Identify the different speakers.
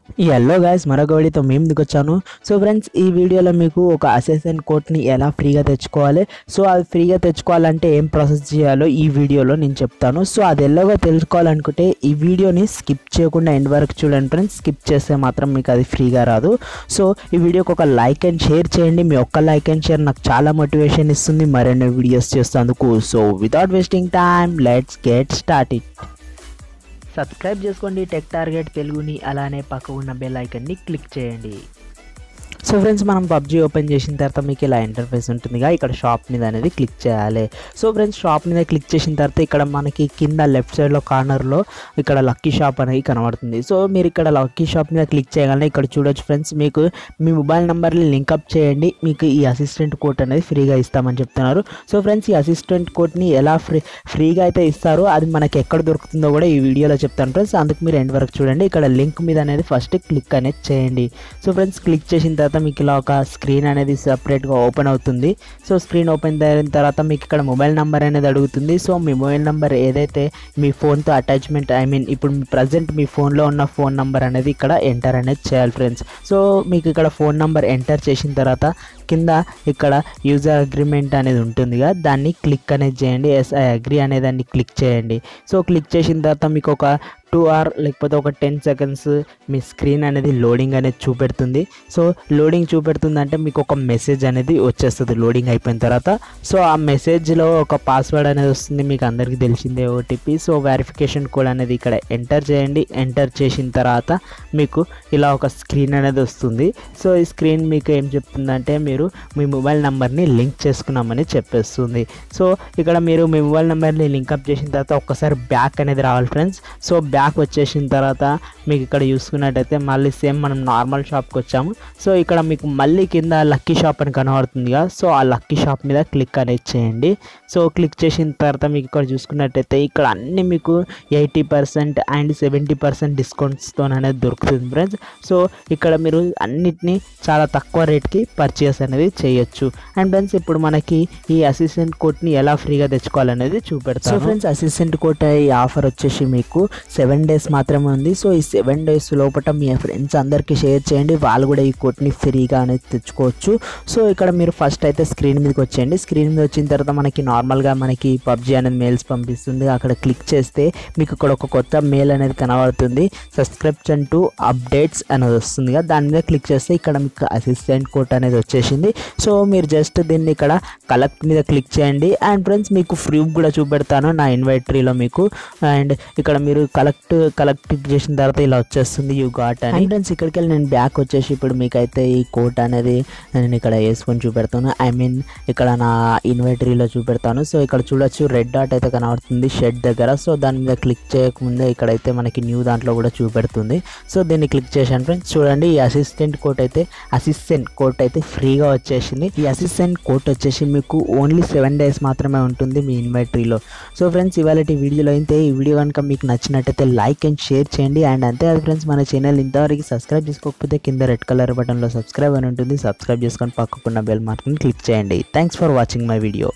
Speaker 1: Hello guys, మరొక వీడియోతో మేము ముందుకు వచ్చాను. సో ఫ్రెండ్స్, ఈ వీడియోలో మీకు ఒక అసెసిన్ కోడ్ని ఎలా ఫ్రీగా తెచ్చుకోవాలి, సో అది ఫ్రీగా తెచ్చుకోవాలంటే ఏం ప్రాసెస్ చేయాలో ఈ వీడియోలో నేను చెప్తాను. సో అది ఎలాగో తెలుసుకోవాలనుకుంటే ఈ వీడియోని స్కిప్ చేయకుండా ఎండ్ వరకు చూడండి ఫ్రెండ్స్. స్కిప్ చేస్తే మాత్రం మీకు అది ఫ్రీగా రాదు. సో ఈ వీడియోకి ఒక లైక్ అండ్ షేర్ చేయండి. మీ ఒక్క లైక్ అండ్ షేర్ నాకు చాలా మోటివేషన్ ఇస్తుంది మరిన్ని వీడియోస్ చేసేందుకు. So without wasting time, let's get started. Subscribe చేసుకోండి టెక్ టార్గెట్ తెలుగుని, అలానే పక్క ఉన్న బెల్ ఐకన్ని క్లిక్ చేయండి. సో ఫ్రెండ్స్, మనం పబ్జీ ఓపెన్ చేసిన తర్వాత మీకు ఇలా ఇంటర్ఫేస్ ఉంటుందిగా, ఇక్కడ షాప్ మీద అనేది క్లిక్ చేయాలి. సో ఫ్రెండ్స్, షాప్ మీద క్లిక్ చేసిన తర్వాత ఇక్కడ మనకి కింద లెఫ్ట్ సైడ్లో కార్నర్లో ఇక్కడ లక్కీ షాప్ అనేది కనబడుతుంది. సో మీరు ఇక్కడ లక్కీ షాప్ మీద క్లిక్ చేయగానే ఇక్కడ చూడొచ్చు ఫ్రెండ్స్, మీకు మీ మొబైల్ నెంబర్ని లింకప్ చేయండి, మీకు ఈ అసిస్టెంట్ కోడ్ అనేది ఫ్రీగా ఇస్తామని చెప్తున్నారు. సో ఫ్రెండ్స్, ఈ అసిస్టెంట్ కోడ్ని ఎలా ఫ్రీగా అయితే ఇస్తారో అది మనకి ఎక్కడ దొరుకుతుందో కూడా ఈ వీడియోలో చెప్తాను ఫ్రెండ్స్. అందుకు మీరు ఎండ్ వరకు చూడండి. ఇక్కడ లింక్ మీద అనేది ఫస్ట్ క్లిక్ అనేది చేయండి. సో ఫ్రెండ్స్, క్లిక్ చేసిన తర్వాత మీకు ఇలా ఒక స్క్రీన్ అనేది సపరేట్గా ఓపెన్ అవుతుంది. సో స్క్రీన్ ఓపెన్ అయిన తర్వాత మీకు ఇక్కడ మొబైల్ నెంబర్ అనేది అడుగుతుంది. సో మీ మొబైల్ నెంబర్ ఏదైతే మీ ఫోన్తో అటాచ్మెంట్, ఇప్పుడు ప్రజెంట్ మీ ఫోన్లో ఉన్న ఫోన్ నెంబర్ అనేది ఇక్కడ ఎంటర్ అనేది చేయాలి ఫ్రెండ్స్. సో మీకు ఇక్కడ ఫోన్ నెంబర్ ఎంటర్ చేసిన తర్వాత కింద ఇక్కడ యూజర్ అగ్రిమెంట్ అనేది ఉంటుందిగా, దాన్ని క్లిక్ అనేది చేయండి. ఎస్ ఐ అగ్రీ అనే దాన్ని క్లిక్ చేయండి. సో క్లిక్ చేసిన తర్వాత మీకు ఒక 2 hours లేకపోతే ఒక 10 seconds మీ స్క్రీన్ అనేది లోడింగ్ అనేది చూపెడుతుంది. సో లోడింగ్ చూపెడుతుంది అంటే మీకు ఒక మెసేజ్ అనేది వచ్చేస్తుంది లోడింగ్ అయిపోయిన తర్వాత. సో ఆ మెసేజ్లో ఒక పాస్వర్డ్ అనేది వస్తుంది, మీకు అందరికీ తెలిసిందే ఓటీపీ. సో వెరిఫికేషన్ కోడ్ అనేది ఇక్కడ ఎంటర్ చేయండి. ఎంటర్ చేసిన తర్వాత మీకు ఇలా ఒక స్క్రీన్ అనేది వస్తుంది. సో ఈ స్క్రీన్ మీకు ఏం చెప్తుందంటే మీరు మీ మొబైల్ నెంబర్ని లింక్ చేసుకున్నామని చెప్పేస్తుంది. సో ఇక్కడ మీరు మీ మొబైల్ నెంబర్ని లింకప్ చేసిన తర్వాత ఒక్కసారి బ్యాక్ అనేది రావాలి ఫ్రెండ్స్. సో బ్యాక్ వచ్చేసిన తర్వాత మీకు ఇక్కడ చూసుకున్నట్టయితే మళ్ళీ సేమ్ మనం నార్మల్ షాప్కి వచ్చాము. సో ఇక్కడ మీకు మళ్ళీ కింద లక్కీ షాప్ అని కనబడుతుందిగా, సో ఆ లక్కీ షాప్ మీద క్లిక్ అనేది చేయండి. సో క్లిక్ చేసిన తర్వాత మీకు ఇక్కడ చూసుకున్నట్టయితే ఇక్కడ అన్ని మీకు 80% అండ్ 70% డిస్కౌంట్స్తో అనేది దొరుకుతుంది ఫ్రెండ్స్. సో ఇక్కడ మీరు అన్నిటినీ చాలా తక్కువ రేట్కి పర్చేస్ అనేది చేయొచ్చు. అండ్ ఫ్రెండ్స్, ఇప్పుడు మనకి ఈ అసిస్టెంట్ కోడ్ని ఎలా ఫ్రీగా తెచ్చుకోవాలనేది చూపెడతాను. సో ఫ్రెండ్స్, అసిస్టెంట్ కోడ్ ఈ ఆఫర్ వచ్చేసి మీకు 7 days మాత్రమే ఉంది. సో ఈ 7 days లోపల మీ ఫ్రెండ్స్ అందరికీ షేర్ చేయండి, వాళ్ళు కూడా ఈ కోడ్ని ఫ్రీగా అనేది తెచ్చుకోవచ్చు. సో ఇక్కడ మీరు ఫస్ట్ అయితే స్క్రీన్ మీదకి వచ్చేయండి. స్క్రీన్ మీద వచ్చిన తర్వాత మనకి నార్మల్గా మనకి పబ్జీ అనేది మెయిల్స్ పంపిస్తుంది. అక్కడ క్లిక్ చేస్తే మీకు ఇక్కడ ఒక కొత్త మెయిల్ అనేది కనబడుతుంది, సబ్స్క్రిప్షన్ టు అప్డేట్స్ అనేది వస్తుంది కదా, దాని మీద క్లిక్ చేస్తే ఇక్కడ మీకు అసిస్టెంట్ కోడ్ అనేది వచ్చేసింది. సో మీరు జస్ట్ దీన్ని ఇక్కడ కలెక్ట్ మీద క్లిక్ చేయండి. అండ్ ఫ్రెండ్స్, మీకు ప్రూఫ్ కూడా చూపెడతాను నా ఇన్వైటరీలో మీకు. అండ్ ఇక్కడ మీరు కలెక్ట్ చేసిన తర్వాత ఇలా వచ్చేస్తుంది యూ గాట్ అని. ఫ్రెండ్స్, ఇక్కడికి వెళ్ళి నేను బ్యాక్ వచ్చేసి ఇప్పుడు మీకైతే ఈ కోడ్ అనేది నేను ఇక్కడ వేసుకొని చూపెడతాను, ఇక్కడ నా ఇన్వైటరీలో చూపెడతాను. సో ఇక్కడ చూడొచ్చు రెడ్ డాట్ అయితే కనబడుతుంది షెడ్ దగ్గర. సో దాని మీద క్లిక్ చేయకముందే ఇక్కడైతే మనకి న్యూ దాంట్లో కూడా చూపెడుతుంది. సో దీన్ని క్లిక్ చేశాను ఫ్రెండ్స్. చూడండి, ఈ అసిస్టెంట్ కోడ్ అయితే ఫ్రీగా వచ్చేసింది. ఈ అసిస్టెంట్ కోడ్ వచ్చేసి మీకు ఓన్లీ 7 days మాత్రమే ఉంటుంది మీ ఇన్వైటరీలో. సో ఫ్రెండ్స్, ఇవాళ వీడియోలో అయితే ఈ వీడియో కనుక మీకు నచ్చినట్టయితే లైక్ అండ్ షేర్ చేయండి. అండ్ అంతే అది ఫ్రెండ్స్, మన ఛానల్ ఇంతవరకు సబ్స్క్రైబ్ చేసుకోకపోతే కింద రెడ్ కలర్ బటన్లో సబ్స్క్రైబ్ అని ఉంటుంది, సబ్స్క్రైబ్ చేసుకొని పక్కకున్న బెల్ మార్క్ని క్లిక్ చేయండి. Thanks for watching my video.